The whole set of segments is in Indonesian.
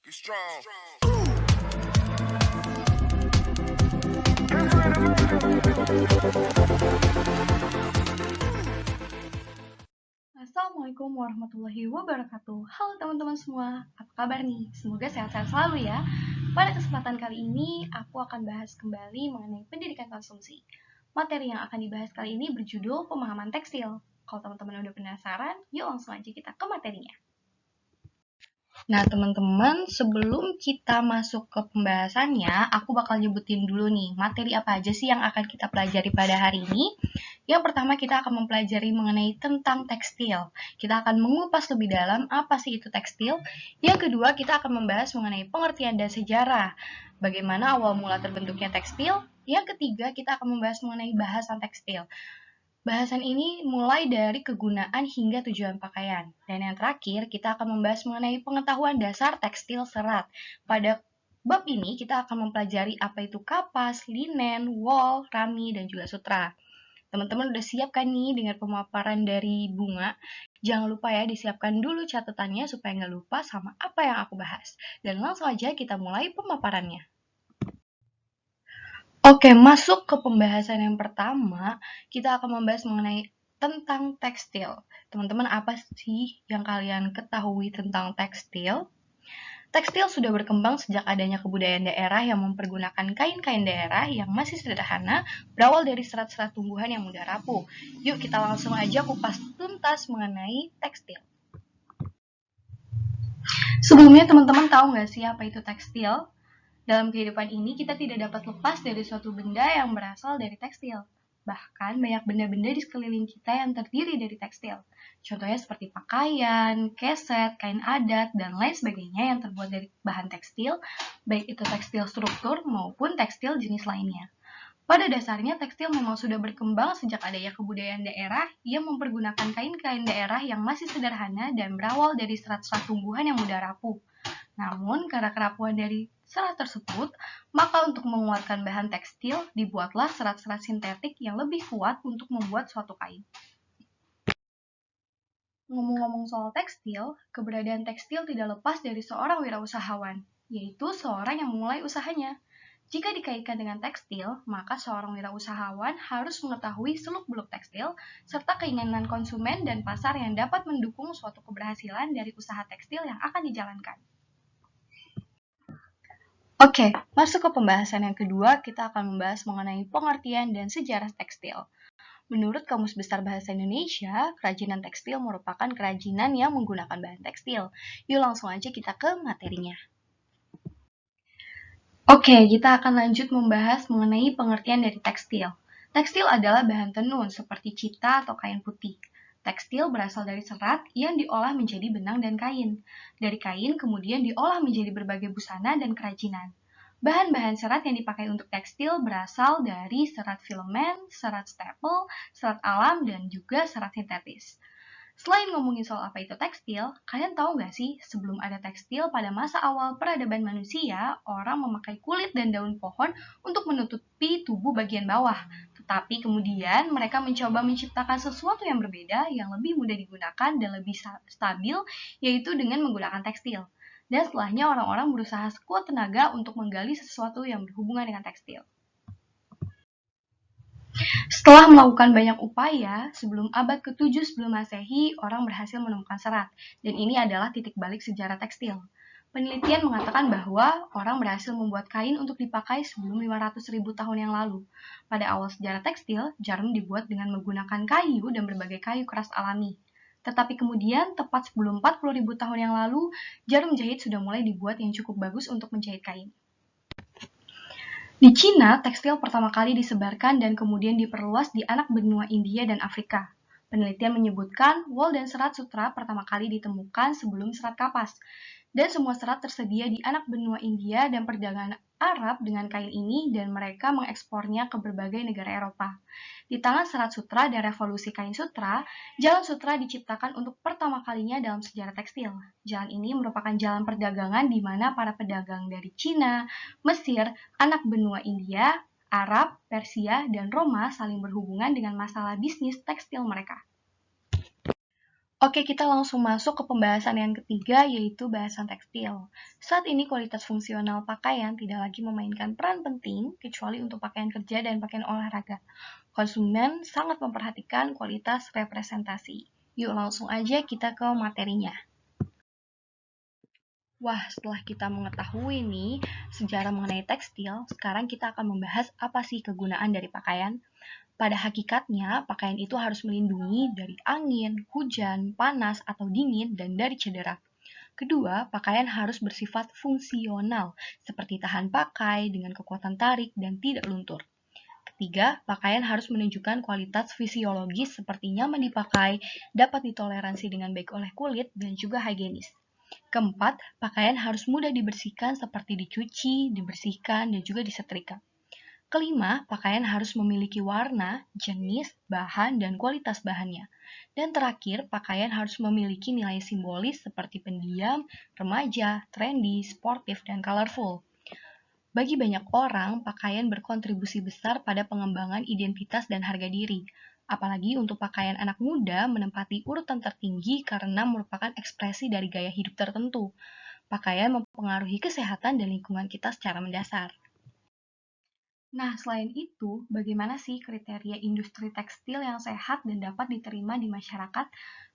strong. Assalamualaikum warahmatullahi wabarakatuh. Halo teman-teman semua, apa kabar nih? Semoga sehat-sehat selalu ya. Pada kesempatan kali ini, aku akan bahas kembali mengenai pendidikan konsumsi. Materi yang akan dibahas kali ini berjudul pemahaman tekstil. Kalau teman-teman udah penasaran, yuk langsung aja kita ke materinya. Nah teman-teman, sebelum kita masuk ke pembahasannya, aku bakal nyebutin dulu nih, materi apa aja sih yang akan kita pelajari pada hari ini. Yang pertama, kita akan mempelajari mengenai tentang tekstil. Kita akan mengupas lebih dalam apa sih itu tekstil. Yang kedua, kita akan membahas mengenai pengertian dan sejarah. Bagaimana awal mula terbentuknya tekstil. Yang ketiga, kita akan membahas mengenai bahasan tekstil. Bahasan ini mulai dari kegunaan hingga tujuan pakaian. Dan yang terakhir, kita akan membahas mengenai pengetahuan dasar tekstil serat. Pada bab ini, kita akan mempelajari apa itu kapas, linen, wol, rami, dan juga sutra. Teman-teman udah siap kan nih dengan pemaparan dari Bunga? Jangan lupa ya disiapkan dulu catatannya supaya nggak lupa sama apa yang aku bahas. Dan langsung aja kita mulai pemaparannya. Oke, masuk ke pembahasan yang pertama, kita akan membahas mengenai tentang tekstil. Teman-teman, apa sih yang kalian ketahui tentang tekstil? Tekstil sudah berkembang sejak adanya kebudayaan daerah yang mempergunakan kain-kain daerah yang masih sederhana, berawal dari serat-serat tumbuhan yang mudah rapuh. Yuk kita langsung aja kupas tuntas mengenai tekstil. Sebelumnya teman-teman tahu nggak sih apa itu tekstil? Dalam kehidupan ini, kita tidak dapat lepas dari suatu benda yang berasal dari tekstil. Bahkan, banyak benda-benda di sekeliling kita yang terdiri dari tekstil. Contohnya seperti pakaian, keset, kain adat, dan lain sebagainya yang terbuat dari bahan tekstil, baik itu tekstil struktur maupun tekstil jenis lainnya. Pada dasarnya, tekstil memang sudah berkembang sejak adanya kebudayaan daerah yang mempergunakan kain-kain daerah yang masih sederhana dan berawal dari serat-serat tumbuhan yang mudah rapuh. Namun, karena kerapuhan dari serat tersebut, maka untuk menguatkan bahan tekstil, dibuatlah serat-serat sintetik yang lebih kuat untuk membuat suatu kain. Ngomong-ngomong soal tekstil, keberadaan tekstil tidak lepas dari seorang wirausahawan, yaitu seorang yang memulai usahanya. Jika dikaitkan dengan tekstil, maka seorang wirausahawan harus mengetahui seluk-beluk tekstil, serta keinginan konsumen dan pasar yang dapat mendukung suatu keberhasilan dari usaha tekstil yang akan dijalankan. Oke, masuk ke pembahasan yang kedua, kita akan membahas mengenai pengertian dan sejarah tekstil. Menurut Kamus Besar Bahasa Indonesia, kerajinan tekstil merupakan kerajinan yang menggunakan bahan tekstil. Yuk langsung aja kita ke materinya. Oke, kita akan lanjut membahas mengenai pengertian dari tekstil. Tekstil adalah bahan tenun seperti cipta atau kain putih. Tekstil berasal dari serat yang diolah menjadi benang dan kain. Dari kain kemudian diolah menjadi berbagai busana dan kerajinan. Bahan-bahan serat yang dipakai untuk tekstil berasal dari serat filamen, serat staple, serat alam, dan juga serat sintetis. Selain ngomongin soal apa itu tekstil, kalian tahu nggak sih sebelum ada tekstil pada masa awal peradaban manusia, orang memakai kulit dan daun pohon untuk menutupi tubuh bagian bawah. Tetapi kemudian mereka mencoba menciptakan sesuatu yang berbeda, yang lebih mudah digunakan dan lebih stabil, yaitu dengan menggunakan tekstil. Dan setelahnya orang-orang berusaha sekuat tenaga untuk menggali sesuatu yang berhubungan dengan tekstil. Setelah melakukan banyak upaya, sebelum abad ke-7 sebelum Masehi, orang berhasil menemukan serat. Dan ini adalah titik balik sejarah tekstil. Penelitian mengatakan bahwa orang berhasil membuat kain untuk dipakai sebelum 500.000 tahun yang lalu. Pada awal sejarah tekstil, jarum dibuat dengan menggunakan kayu dan berbagai kayu keras alami. Tetapi kemudian, tepat sebelum 40.000 tahun yang lalu, jarum jahit sudah mulai dibuat yang cukup bagus untuk menjahit kain. Di Cina, tekstil pertama kali disebarkan dan kemudian diperluas di anak benua India dan Afrika. Penelitian menyebutkan wol dan serat sutra pertama kali ditemukan sebelum serat kapas. Dan semua serat tersedia di anak benua India dan perdagangan Arab dengan kain ini dan mereka mengekspornya ke berbagai negara Eropa. Di tangan serat sutra dan revolusi kain sutra, jalan sutra diciptakan untuk pertama kalinya dalam sejarah tekstil. Jalan ini merupakan jalan perdagangan di mana para pedagang dari Cina, Mesir, anak benua India, Arab, Persia, dan Roma saling berhubungan dengan masalah bisnis tekstil mereka. Oke, kita langsung masuk ke pembahasan yang ketiga, yaitu bahasan tekstil. Saat ini kualitas fungsional pakaian tidak lagi memainkan peran penting, kecuali untuk pakaian kerja dan pakaian olahraga. Konsumen sangat memperhatikan kualitas representasi. Yuk langsung aja kita ke materinya. Wah, setelah kita mengetahui nih sejarah mengenai tekstil, sekarang kita akan membahas apa sih kegunaan dari pakaian. Pada hakikatnya, pakaian itu harus melindungi dari angin, hujan, panas, atau dingin, dan dari cedera. Kedua, pakaian harus bersifat fungsional, seperti tahan pakai dengan kekuatan tarik dan tidak luntur. Ketiga, pakaian harus menunjukkan kualitas fisiologis seperti nyaman dipakai, dapat ditoleransi dengan baik oleh kulit, dan juga higienis. Keempat, pakaian harus mudah dibersihkan seperti dicuci, dibersihkan, dan juga disetrika. Kelima, pakaian harus memiliki warna, jenis, bahan, dan kualitas bahannya. Dan terakhir, pakaian harus memiliki nilai simbolis seperti pendiam, remaja, trendy, sportif, dan colorful. Bagi banyak orang, pakaian berkontribusi besar pada pengembangan identitas dan harga diri. Apalagi untuk pakaian anak muda menempati urutan tertinggi karena merupakan ekspresi dari gaya hidup tertentu. Pakaian mempengaruhi kesehatan dan lingkungan kita secara mendasar. Nah, selain itu, bagaimana sih kriteria industri tekstil yang sehat dan dapat diterima di masyarakat?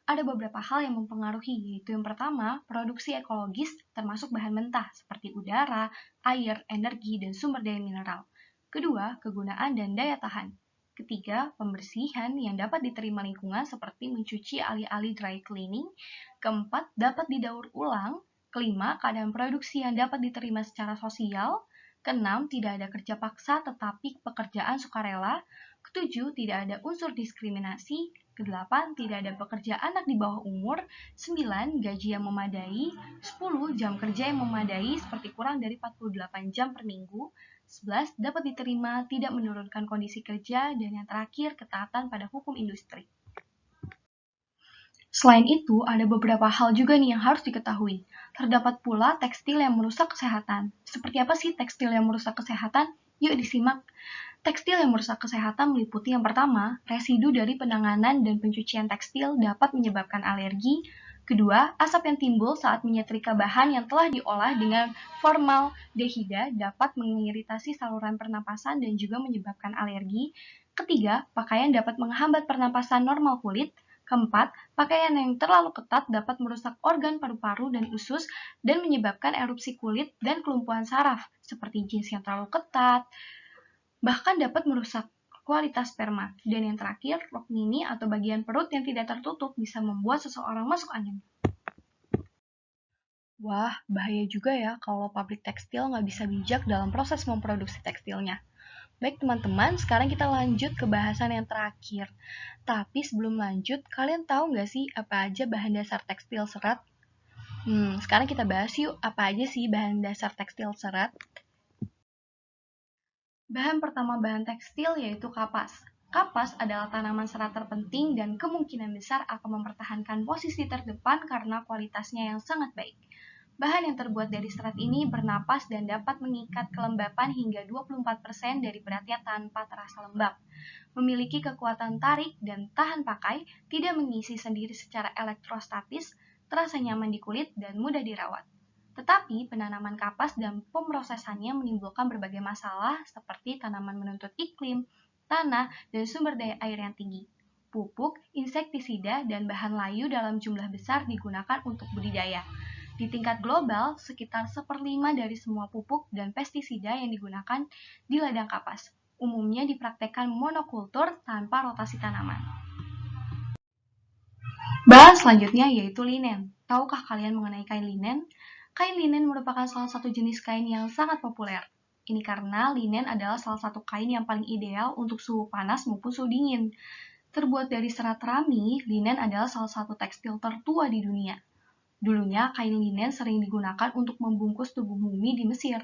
Ada beberapa hal yang mempengaruhi, yaitu yang pertama, produksi ekologis termasuk bahan mentah seperti udara, air, energi, dan sumber daya mineral. Kedua, kegunaan dan daya tahan. Ketiga, pembersihan yang dapat diterima lingkungan seperti mencuci alih-alih dry cleaning. Keempat, dapat didaur ulang. Kelima, keadaan produksi yang dapat diterima secara sosial. Keenam, tidak ada kerja paksa tetapi pekerjaan sukarela. Ketujuh, tidak ada unsur diskriminasi. Kedelapan, tidak ada pekerja anak di bawah umur. 9, gaji yang memadai. 10, jam kerja yang memadai seperti kurang dari 48 jam per minggu. 11, dapat diterima, tidak menurunkan kondisi kerja. Dan yang terakhir, ketaatan pada hukum industri. Selain itu, ada beberapa hal juga nih yang harus diketahui. Terdapat pula tekstil yang merusak kesehatan. Seperti apa sih tekstil yang merusak kesehatan? Yuk disimak. Tekstil yang merusak kesehatan meliputi yang pertama, residu dari penanganan dan pencucian tekstil dapat menyebabkan alergi. Kedua, asap yang timbul saat menyetrika bahan yang telah diolah dengan formaldehida dapat mengiritasi saluran pernapasan dan juga menyebabkan alergi. Ketiga, pakaian dapat menghambat pernapasan normal kulit. Keempat, pakaian yang terlalu ketat dapat merusak organ paru-paru dan usus dan menyebabkan erupsi kulit dan kelumpuhan saraf, seperti jeans yang terlalu ketat, bahkan dapat merusak kualitas sperma. Dan yang terakhir, rok mini atau bagian perut yang tidak tertutup bisa membuat seseorang masuk angin. Wah, bahaya juga ya kalau pabrik tekstil nggak bisa bijak dalam proses memproduksi tekstilnya. Baik teman-teman, sekarang kita lanjut ke bahasan yang terakhir. Tapi sebelum lanjut, kalian tahu nggak sih apa aja bahan dasar tekstil serat? Sekarang kita bahas yuk, apa aja sih bahan dasar tekstil serat? Bahan pertama bahan tekstil yaitu kapas. Kapas adalah tanaman serat terpenting dan kemungkinan besar akan mempertahankan posisi terdepan karena kualitasnya yang sangat baik. Bahan yang terbuat dari serat ini bernapas dan dapat mengikat kelembapan hingga 24% dari beratnya tanpa terasa lembab. Memiliki kekuatan tarik dan tahan pakai, tidak mengisi sendiri secara elektrostatis, terasa nyaman di kulit dan mudah dirawat. Tetapi penanaman kapas dan pemrosesannya menimbulkan berbagai masalah seperti tanaman menuntut iklim, tanah, dan sumber daya air yang tinggi. Pupuk, insektisida, dan bahan layu dalam jumlah besar digunakan untuk budidaya. Di tingkat global, sekitar 1/5 dari semua pupuk dan pestisida yang digunakan di ladang kapas. Umumnya dipraktekkan monokultur tanpa rotasi tanaman. Bahan selanjutnya yaitu linen. Tahukah kalian mengenai kain linen? Kain linen merupakan salah satu jenis kain yang sangat populer. Ini karena linen adalah salah satu kain yang paling ideal untuk suhu panas maupun suhu dingin. Terbuat dari serat rami, linen adalah salah satu tekstil tertua di dunia. Dulunya, kain linen sering digunakan untuk membungkus tubuh mumi di Mesir.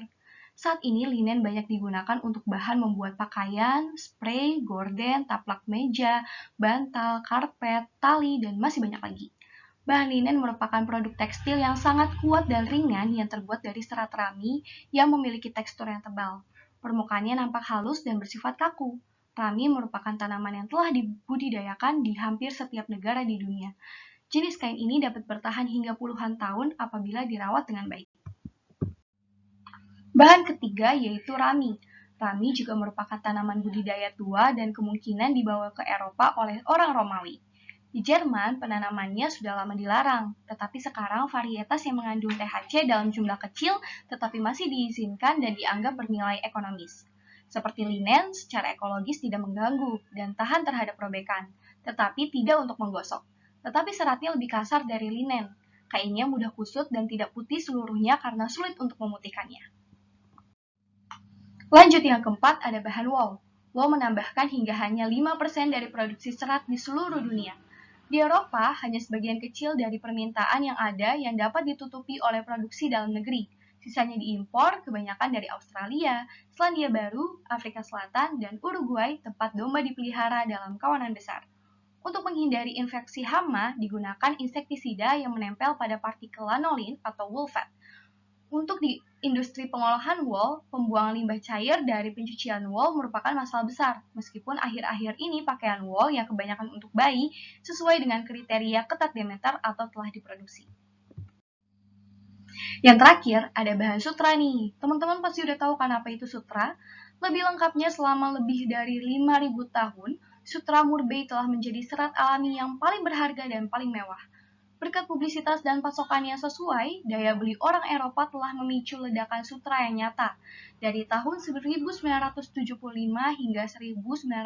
Saat ini, linen banyak digunakan untuk bahan membuat pakaian, spray, gorden, taplak meja, bantal, karpet, tali, dan masih banyak lagi. Bahan linen merupakan produk tekstil yang sangat kuat dan ringan yang terbuat dari serat rami yang memiliki tekstur yang tebal. Permukaannya nampak halus dan bersifat kaku. Rami merupakan tanaman yang telah dibudidayakan di hampir setiap negara di dunia. Jenis kain ini dapat bertahan hingga puluhan tahun apabila dirawat dengan baik. Bahan ketiga yaitu rami. Rami juga merupakan tanaman budidaya tua dan kemungkinan dibawa ke Eropa oleh orang Romawi. Di Jerman, penanamannya sudah lama dilarang, tetapi sekarang varietas yang mengandung THC dalam jumlah kecil tetapi masih diizinkan dan dianggap bernilai ekonomis. Seperti linen, secara ekologis tidak mengganggu dan tahan terhadap robekan, tetapi tidak untuk menggosok. Tetapi seratnya lebih kasar dari linen. Kainnya mudah kusut dan tidak putih seluruhnya karena sulit untuk memutihkannya. Lanjut yang keempat, ada bahan wool. Wool menambahkan hingga hanya 5% dari produksi serat di seluruh dunia. Di Eropa, hanya sebagian kecil dari permintaan yang ada yang dapat ditutupi oleh produksi dalam negeri. Sisanya diimpor, kebanyakan dari Australia, Selandia Baru, Afrika Selatan, dan Uruguay, tempat domba dipelihara dalam kawanan besar. Untuk menghindari infeksi hama, digunakan insektisida yang menempel pada partikel lanolin atau wool fat. Untuk di industri pengolahan wool, pembuangan limbah cair dari pencucian wool merupakan masalah besar, meskipun akhir-akhir ini pakaian wool yang kebanyakan untuk bayi sesuai dengan kriteria ketat Demeter atau telah diproduksi. Yang terakhir, ada bahan sutra nih. Teman-teman pasti udah tahu kan apa itu sutra? Lebih lengkapnya, selama lebih dari 5.000 tahun, sutra murbei telah menjadi serat alami yang paling berharga dan paling mewah. Berkat publisitas dan pasokannya sesuai, daya beli orang Eropa telah memicu ledakan sutra yang nyata. Dari tahun 1975 hingga 1995,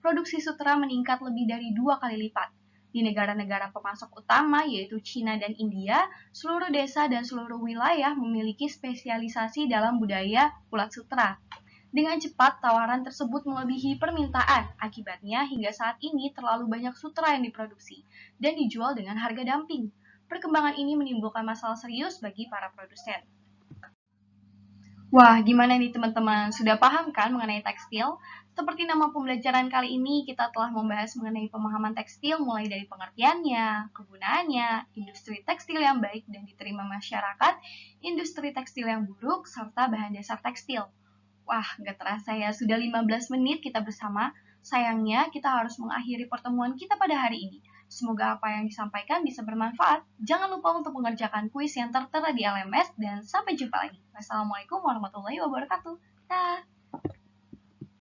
produksi sutra meningkat lebih dari 2 kali lipat. Di negara-negara pemasok utama yaitu China dan India, seluruh desa dan seluruh wilayah memiliki spesialisasi dalam budaya ulat sutra. Dengan cepat, tawaran tersebut melebihi permintaan. Akibatnya, hingga saat ini terlalu banyak sutra yang diproduksi dan dijual dengan harga dumping. Perkembangan ini menimbulkan masalah serius bagi para produsen. Wah, gimana nih teman-teman? Sudah paham kan mengenai tekstil? Seperti nama pembelajaran kali ini, kita telah membahas mengenai pemahaman tekstil mulai dari pengertiannya, kegunaannya, industri tekstil yang baik dan diterima masyarakat, industri tekstil yang buruk, serta bahan dasar tekstil. Wah, gak terasa ya, sudah 15 menit kita bersama. Sayangnya, kita harus mengakhiri pertemuan kita pada hari ini. Semoga apa yang disampaikan bisa bermanfaat. Jangan lupa untuk mengerjakan kuis yang tertera di LMS, dan sampai jumpa lagi. Wassalamualaikum warahmatullahi wabarakatuh. Dah.